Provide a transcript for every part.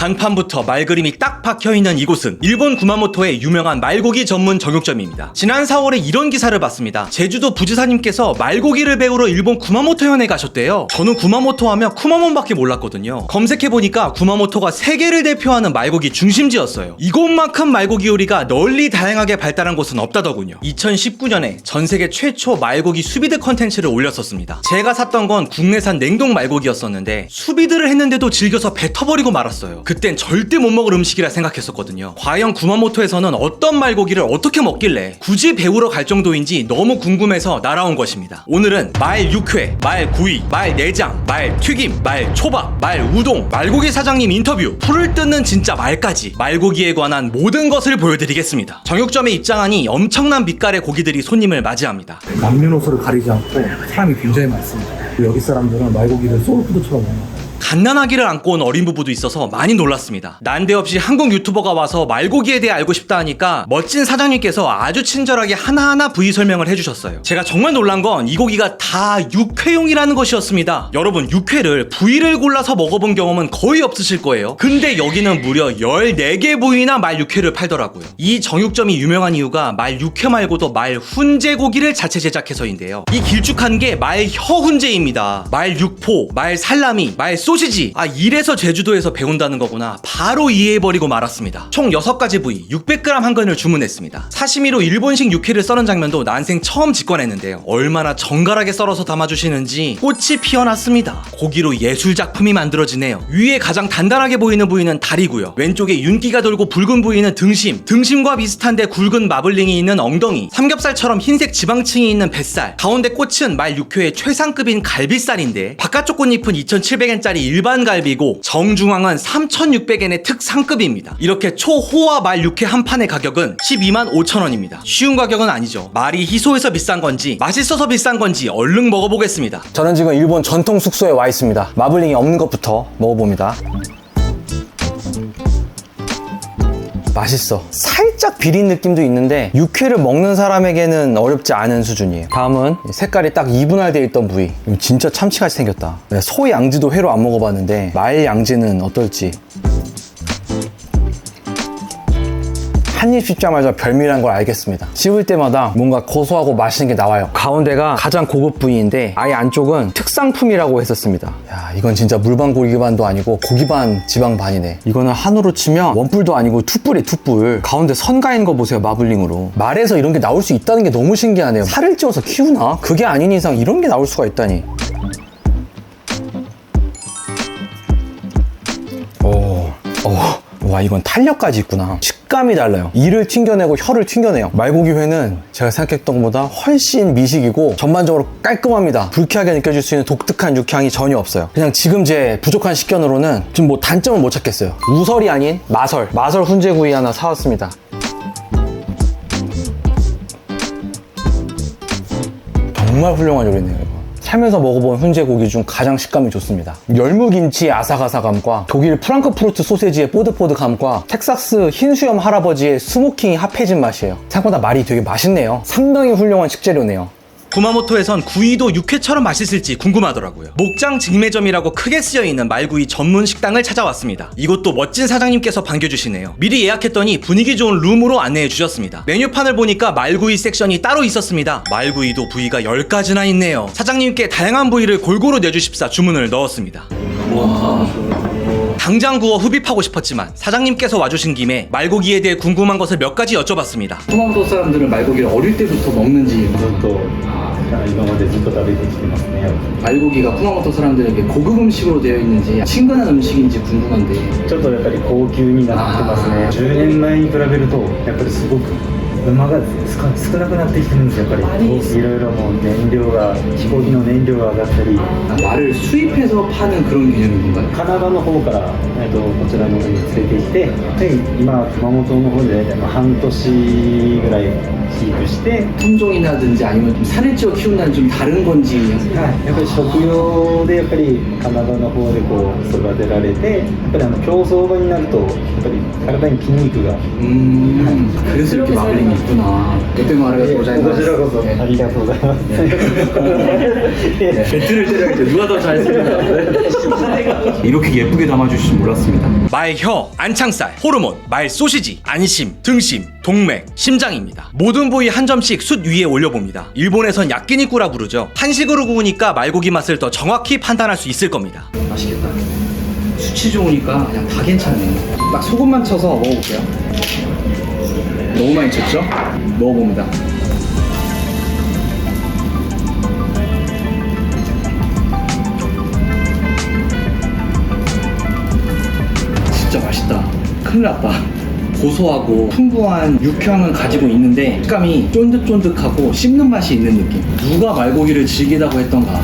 간판부터 말그림이 딱 박혀있는 이곳은 일본 구마모토의 유명한 말고기 전문 정육점입니다. 지난 4월에 이런 기사를 봤습니다. 제주도 부지사님께서 말고기를 배우러 일본 구마모토현에 가셨대요. 저는 구마모토 하면 쿠마몬밖에 몰랐거든요. 검색해보니까 구마모토가 세계를 대표하는 말고기 중심지였어요. 이곳만큼 말고기 요리가 널리 다양하게 발달한 곳은 없다더군요. 2019년에 전세계 최초 말고기 수비드 컨텐츠를 올렸었습니다. 제가 샀던 건 국내산 냉동 말고기였었는데 수비드를 했는데도 즐겨서 뱉어버리고 말았어요. 그땐 절대 못 먹을 음식이라 생각했었거든요. 과연 구마모토에서는 어떤 말고기를 어떻게 먹길래 굳이 배우러 갈 정도인지 너무 궁금해서 날아온 것입니다. 오늘은 말 육회, 말 구이, 말 내장, 말 튀김, 말 초밥, 말 우동, 말고기 사장님 인터뷰, 풀을 뜯는 진짜 말까지 말고기에 관한 모든 것을 보여드리겠습니다. 정육점에 입장하니 엄청난 빛깔의 고기들이 손님을 맞이합니다. 남녀노소를 가리지 않고 사람이 굉장히 많습니다. 여기 사람들은 말고기를 소울푸드처럼 먹어요. 갓난아기를 안고 온 어린 부부도 있어서 많이 놀랐습니다. 난데없이 한국 유튜버가 와서 말고기에 대해 알고 싶다 하니까 멋진 사장님께서 아주 친절하게 하나하나 부위 설명을 해주셨어요. 제가 정말 놀란 건 이 고기가 다 육회용이라는 것이었습니다. 여러분, 육회를 부위를 골라서 먹어본 경험은 거의 없으실 거예요. 근데 여기는 무려 14개 부위나 말 육회를 팔더라고요. 이 정육점이 유명한 이유가 말 육회 말고도 말 훈제 고기를 자체 제작해서인데요. 이 길쭉한 게 말 혀 훈제입니다. 말 육포, 말 살라미, 말 소시지. 이래서 제주도에서 배운다는 거구나. 바로 이해해버리고 말았습니다. 총 6가지 부위 600g 한 근을 주문했습니다. 사시미로 일본식 육회를 써는 장면도 난생 처음 직관했는데요. 얼마나 정갈하게 썰어서 담아주시는지 꽃이 피어났습니다. 고기로 예술작품이 만들어지네요. 위에 가장 단단하게 보이는 부위는 다리고요. 왼쪽에 윤기가 돌고 붉은 부위는 등심, 등심과 비슷한데 굵은 마블링이 있는 엉덩이, 삼겹살처럼 흰색 지방층이 있는 뱃살, 가운데 꽃은 말 육회의 최상급인 갈비살인데 바깥쪽 꽃잎은 2,700엔짜리 일반 갈비고 정중앙은 3,600엔의 특상급입니다. 이렇게 초호화 말 육회 한 판의 가격은 12만 5천원입니다. 쉬운 가격은 아니죠. 말이 희소해서 비싼 건지 맛있어서 비싼 건지 얼른 먹어보겠습니다. 저는 지금 일본 전통 숙소에 와 있습니다. 마블링이 없는 것부터 먹어봅니다. 맛있어. 살짝 비린 느낌도 있는데 육회를 먹는 사람에게는 어렵지 않은 수준이에요. 다음은 색깔이 딱 이분할되어 있던 부위. 이거 진짜 참치같이 생겼다. 소 양지도 회로 안 먹어봤는데 말 양지는 어떨지. 한입 씹자마자 별미란 걸 알겠습니다. 씹을 때마다 뭔가 고소하고 맛있는 게 나와요. 가운데가 가장 고급 부위인데 아예 안쪽은 특상품이라고 했었습니다. 야, 이건 진짜 물반 고기반도 아니고 고기반 지방반이네. 이거는 한우로 치면 원뿔도 아니고 투뿔이 투뿔. 가운데 선 가인 거 보세요, 마블링으로. 말에서 이런 게 나올 수 있다는 게 너무 신기하네요. 살을 찌워서 키우나? 그게 아닌 이상 이런 게 나올 수가 있다니. 와, 이건 탄력까지 있구나. 식감이 달라요. 이를 튕겨내고 혀를 튕겨내요. 말고기 회는 제가 생각했던 것보다 훨씬 미식이고 전반적으로 깔끔합니다. 불쾌하게 느껴질 수 있는 독특한 육향이 전혀 없어요. 그냥 지금 제 부족한 식견으로는 좀 뭐 단점을 못 찾겠어요. 우설이 아닌 마설 훈제구이 하나 사왔습니다. 정말 훌륭한 요리네요. 살면서 먹어본 훈제고기 중 가장 식감이 좋습니다. 열무김치의 아삭아삭함과 독일 프랑크푸르트 소세지의 뽀득뽀득함과 텍사스 흰수염 할아버지의 스모킹이 합해진 맛이에요. 생각보다 말이 되게 맛있네요. 상당히 훌륭한 식재료네요. 구마모토에선 구이도 육회처럼 맛있을지 궁금하더라고요. 목장 직매점이라고 크게 쓰여있는 말구이 전문 식당을 찾아왔습니다. 이곳도 멋진 사장님께서 반겨주시네요. 미리 예약했더니 분위기 좋은 룸으로 안내해주셨습니다. 메뉴판을 보니까 말구이 섹션이 따로 있었습니다. 말구이도 부위가 10가지나 있네요. 사장님께 다양한 부위를 골고루 내주십사 주문을 넣었습니다. 당장 구워 흡입하고 싶었지만 사장님께서 와주신 김에 말고기에 대해 궁금한 것을 몇 가지 여쭤봤습니다. 쿠마모토 사람들은 말고기를 어릴 때부터 먹는지. 今までずっと食べてきてますね。 말고기가 쿠마모토 사람들에게 고급 음식으로 되어 있는지 친근한 음식인지 궁금한데. ちょっとやっぱり高級になってますね。10年前に比べるとやっぱりすごく馬が少なくなってきてるんですよ。やっぱりいろいろもう燃料が飛行機の燃料が上がったり。 말을 수입해서 파는 그런 개념인 건가요? カナダの方からこちらの方に連れてきて、で今熊本の方で半年ぐらい飼育して。 품종이라든지 아니면 좀 산을 찌어 키운다는 좀 다른 건지. はい、やっぱり食用でやっぱりカナダの方でこう育てられて、やっぱり競走馬になるとやっぱり体に筋肉が。 그래서 이렇게 마블링이 있구나. 그때 말해서 こちらこそありがとうございます。 벤트를 때려야겠죠. 누가 더 잘생겼나. 이렇게 예쁘게 담아주실 줄 몰랐습니다. 말혀, 안창살, 호르몬, 말 소시지, 안심, 등심, 동맥, 심장입니다. 모든 부위 한 점씩 숯 위에 올려봅니다. 일본에선 야끼니꾸라 부르죠. 한식으로 구우니까 말고기 맛을 더 정확히 판단할 수 있을 겁니다. 맛있겠다. 수치 좋으니까 그냥 다 괜찮네. 딱 소금만 쳐서 먹어볼게요. 너무 많이 쳤죠? 먹어봅니다. 진짜 맛있다. 큰일 났다. 고소하고 풍부한 육향은 가지고 있는데 식감이 쫀득쫀득하고 씹는 맛이 있는 느낌. 누가 말고기를 즐기다고 했던가.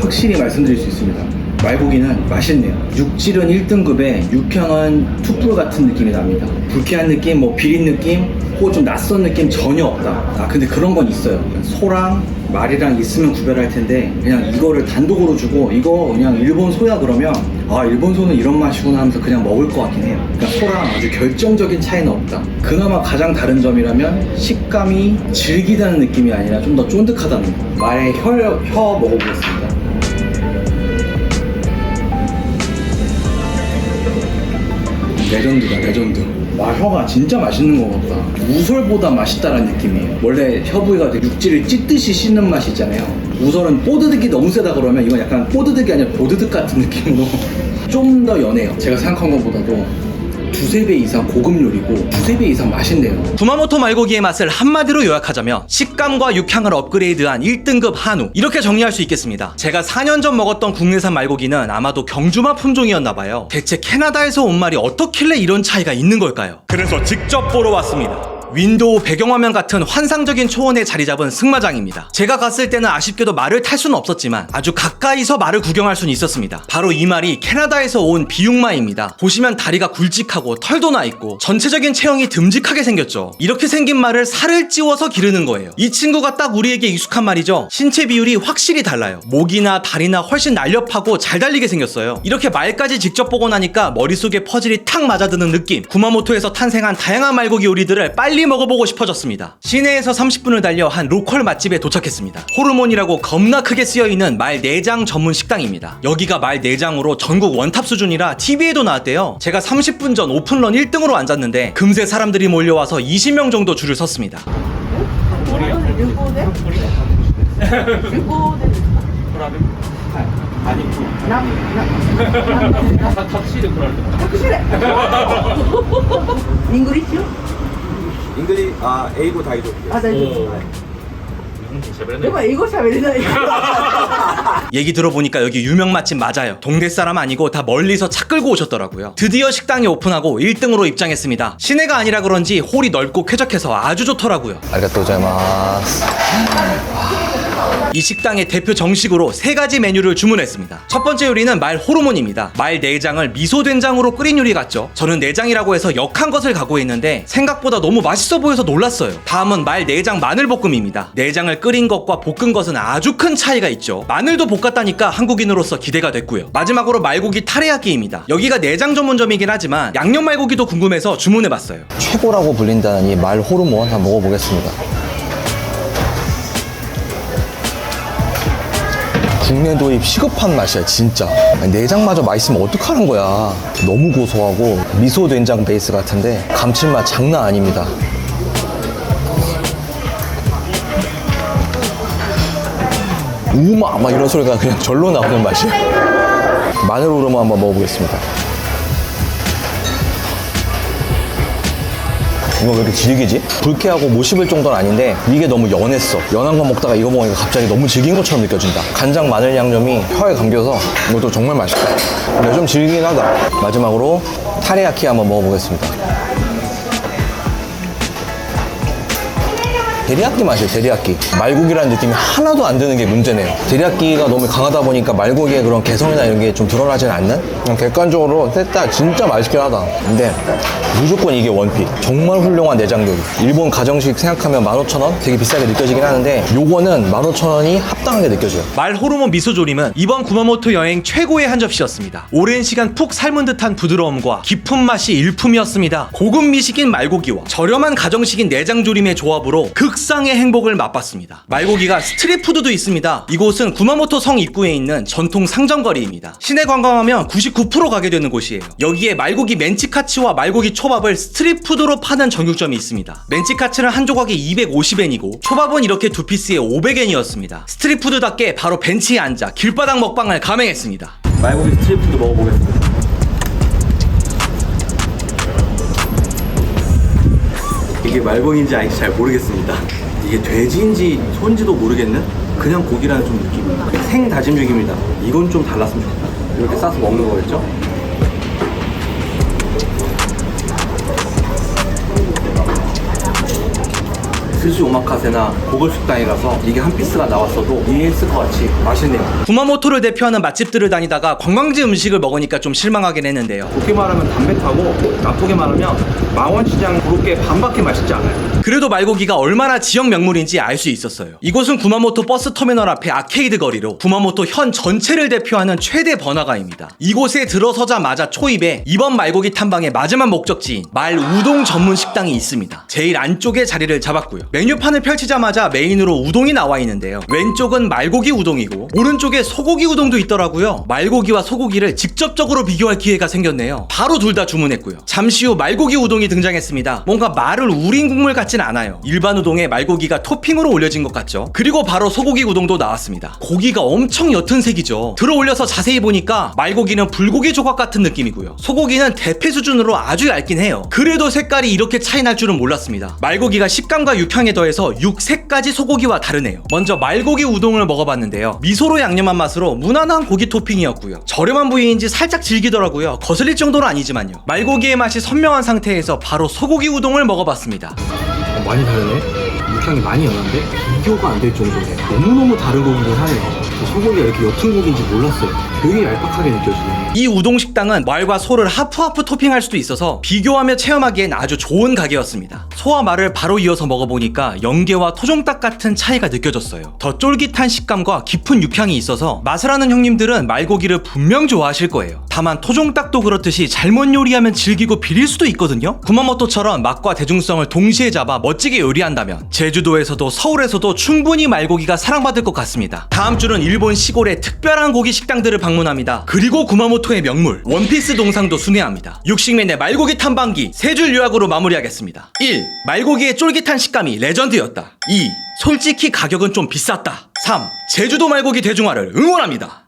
확실히 말씀드릴 수 있습니다. 말고기는 맛있네요. 육질은 1등급에 육향은 툭불 같은 느낌이 납니다. 불쾌한 느낌, 뭐 비린 느낌, 혹은 좀 낯선 느낌 전혀 없다. 아 근데 그런 건 있어요. 소랑 말이랑 있으면 구별할 텐데 그냥 이거를 단독으로 주고 이거 그냥 일본 소야 그러면 아 일본 소는 이런 맛이구나 하면서 그냥 먹을 것 같긴 해요. 그러니까 소랑 아주 결정적인 차이는 없다. 그나마 가장 다른 점이라면 식감이 질기다는 느낌이 아니라 좀 더 쫀득하다는 거. 말의 혀 먹어보겠습니다. 레전드다 레전드. 혀가 진짜 맛있는 것 같다. 우설보다 맛있다라는 느낌이에요. 원래 혀 부위가 육질을 찢듯이 씹는 맛이 있잖아요. 우설은 뽀드득이 너무 세다 그러면 이건 약간 뽀드득이 아니라 보드득 같은 느낌으로 좀 더 연해요. 제가 생각한 것보다도 두세 배 이상 고급 요리고 두세 배 이상 맛있네요. 구마모토 말고기의 맛을 한마디로 요약하자면 식감과 육향을 업그레이드한 1등급 한우, 이렇게 정리할 수 있겠습니다. 제가 4년 전 먹었던 국내산 말고기는 아마도 경주마 품종이었나봐요. 대체 캐나다에서 온 말이 어떻길래 이런 차이가 있는 걸까요? 그래서 직접 보러 왔습니다. 윈도우 배경화면 같은 환상적인 초원에 자리 잡은 승마장입니다. 제가 갔을 때는 아쉽게도 말을 탈 수는 없었지만 아주 가까이서 말을 구경할 수는 있었습니다. 바로 이 말이 캐나다에서 온 비육마입니다. 보시면 다리가 굵직하고 털도 나 있고 전체적인 체형이 듬직하게 생겼죠. 이렇게 생긴 말을 살을 찌워서 기르는 거예요. 이 친구가 딱 우리에게 익숙한 말이죠. 신체 비율이 확실히 달라요. 목이나 다리나 훨씬 날렵하고 잘 달리게 생겼어요. 이렇게 말까지 직접 보고 나니까 머릿속에 퍼즐이 탁 맞아드는 느낌. 구마모토에서 탄생한 다양한 말고기 요리들을 빨리 먹어보고 싶어졌습니다. 시내에서 30분을 달려 한 로컬 맛집에 도착했습니다. 호르몬이라고 겁나 크게 쓰여있는 말 내장 전문 식당입니다. 여기가 말 내장으로 전국 원탑 수준이라 TV에도 나왔대요. 제가 30분 전 오픈런 1등으로 앉았는데 금세 사람들이 몰려와서 20명 정도 줄을 섰습니다. 잉글리 에이고 다이도. でも英語喋れない。 얘기 들어보니까 여기 유명 맛집 맞아요. 동네 사람 아니고 다 멀리서 차 끌고 오셨더라고요. 드디어 식당이 오픈하고 1등으로 입장했습니다. 시내가 아니라 그런지 홀이 넓고 쾌적해서 아주 좋더라고요. 아리가또 고자이마스. 이 식당의 대표 정식으로 3가지 메뉴를 주문했습니다. 첫 번째 요리는 말 호르몬입니다. 말 내장을 미소 된장으로 끓인 요리 같죠? 저는 내장이라고 해서 역한 것을 각오했는데 생각보다 너무 맛있어 보여서 놀랐어요. 다음은 말 내장 마늘볶음입니다. 내장을 끓인 것과 볶은 것은 아주 큰 차이가 있죠. 마늘도 볶았다니까 한국인으로서 기대가 됐고요. 마지막으로 말고기 타레야끼입니다. 여기가 내장 전문점이긴 하지만 양념 말고기도 궁금해서 주문해봤어요. 최고라고 불린다는 이 말 호르몬 한번 먹어보겠습니다. 국내 도입 시급한 맛이야 진짜. 내장마저 맛있으면 어떡하는 거야. 너무 고소하고 미소 된장 베이스 같은데 감칠맛 장난 아닙니다. 우마 막 이런 소리가 그냥 절로 나오는 맛이에요. 마늘 호르몬 한번 먹어보겠습니다. 이거 왜 이렇게 질기지? 불쾌하고 못 씹을 정도는 아닌데 이게 너무 연했어. 연한 거 먹다가 이거 먹으니까 갑자기 너무 질긴 것처럼 느껴진다. 간장 마늘 양념이 혀에 감겨서 이것도 정말 맛있다. 근데 좀 질긴 하다. 마지막으로 타레야키 한번 먹어보겠습니다. 데리야끼 맛이에요, 데리야끼. 말고기라는 느낌이 하나도 안 드는 게 문제네요. 데리야끼가 너무 강하다 보니까 말고기의 그런 개성이나 이런 게 좀 드러나진 않는? 그냥 객관적으로 셋 다 진짜 맛있긴 하다. 근데 무조건 이게 원픽. 정말 훌륭한 내장 요리. 일본 가정식 생각하면 15,000원? 되게 비싸게 느껴지긴 하는데 요거는 15,000원이 합당하게 느껴져요. 말 호르몬 미소조림은 이번 구마모토 여행 최고의 한 접시였습니다. 오랜 시간 푹 삶은 듯한 부드러움과 깊은 맛이 일품이었습니다. 고급 미식인 말고기와 저렴한 가정식인 내장조림의 조합으로 극상의 행복을 맛봤습니다. 말고기가 스트릿푸드도 있습니다. 이곳은 구마모토 성 입구에 있는 전통 상점거리입니다. 시내 관광하면 99% 가게 되는 곳이에요. 여기에 말고기 멘치카츠와 말고기 초밥을 스트릿푸드로 파는 정육점이 있습니다. 멘치카츠는 한 조각에 250엔이고 초밥은 이렇게 두 피스에 500엔이었습니다. 스트릿푸드답게 바로 벤치에 앉아 길바닥 먹방을 감행했습니다. 말고기 스트리트도 먹어보겠습니다. 이게 말고기인지 아닌지 잘 모르겠습니다. 이게 돼지인지 소인지도 모르겠는 그냥 고기라는 좀 느낌이에요. 생 다짐 중입니다. 이건 좀 달랐으면 좋겠다. 이렇게 싸서 먹는 거겠죠? 스시 오마카세나 고급 식당에 가서 이게 한 피스가 나왔어도 이해했을 것 같이 맛있네요. 구마모토를 대표하는 맛집들을 다니다가 관광지 음식을 먹으니까 좀 실망하긴 했는데요. 좋게 말하면 담백하고 나쁘게 말하면 망원시장 그렇게 반밖에 맛있지 않아요. 그래도 말고기가 얼마나 지역 명물인지 알 수 있었어요. 이곳은 구마모토 버스터미널 앞에 아케이드 거리로 구마모토 현 전체를 대표하는 최대 번화가입니다. 이곳에 들어서자마자 초입에 이번 말고기 탐방의 마지막 목적지인 말 우동 전문 식당이 있습니다. 제일 안쪽에 자리를 잡았고요. 메뉴판을 펼치자마자 메인으로 우동이 나와 있는데요. 왼쪽은 말고기 우동이고 오른쪽에 소고기 우동도 있더라고요. 말고기와 소고기를 직접적으로 비교할 기회가 생겼네요. 바로 둘 다 주문했고요. 잠시 후 말고기 우동이 등장했습니다. 뭔가 말을 우린 국물 같진 않아요. 일반 우동에 말고기가 토핑으로 올려진 것 같죠. 그리고 바로 소고기 우동도 나왔습니다. 고기가 엄청 옅은 색이죠. 들어 올려서 자세히 보니까 말고기는 불고기 조각 같은 느낌이고요. 소고기는 대패 수준으로 아주 얇긴 해요. 그래도 색깔이 이렇게 차이 날 줄은 몰랐습니다. 말고기가 식감과 육향에 더해서 육색까지 소고기와 다르네요. 먼저 말고기 우동을 먹어봤는데요. 미소로 양념한 맛으로 무난한 고기 토핑이었고요. 저렴한 부위인지 살짝 질기더라고요. 거슬릴 정도는 아니지만요. 말고기의 맛이 선명한 상태에서 바로 소고기 우동을 먹어봤습니다. 많이 다르네? 육향이 많이 연한데? 비교가 안 될 정도네. 너무너무 다른 고기긴 하네요. 소고기가 이렇게 옅은 고기인지 몰랐어요. 되게 얄팍하게 느껴지네. 이 우동 식당은 말과 소를 하프하프 토핑할 수도 있어서 비교하며 체험하기엔 아주 좋은 가게였습니다. 소와 말을 바로 이어서 먹어보니까 연계와 토종닭 같은 차이가 느껴졌어요. 더 쫄깃한 식감과 깊은 육향이 있어서 맛을 아는 형님들은 말고기를 분명 좋아하실 거예요. 다만 토종닭도 그렇듯이 잘못 요리하면 질기고 비릴 수도 있거든요. 구마모토처럼 맛과 대중성을 동시에 잡아 멋지게 요리한다면 제주도에서도 서울에서도 충분히 말고기가 사랑받을 것 같습니다. 다음 주는 일본 시골의 특별한 고기 식당들을 방문합니다. 그리고 구마모토의 명물 원피스 동상도 순회합니다. 육식맨의 말고기 탐방기 3줄 요약으로 마무리하겠습니다. 1. 말고기의 쫄깃한 식감이 레전드였다. 2. 솔직히 가격은 좀 비쌌다. 3. 제주도 말고기 대중화를 응원합니다.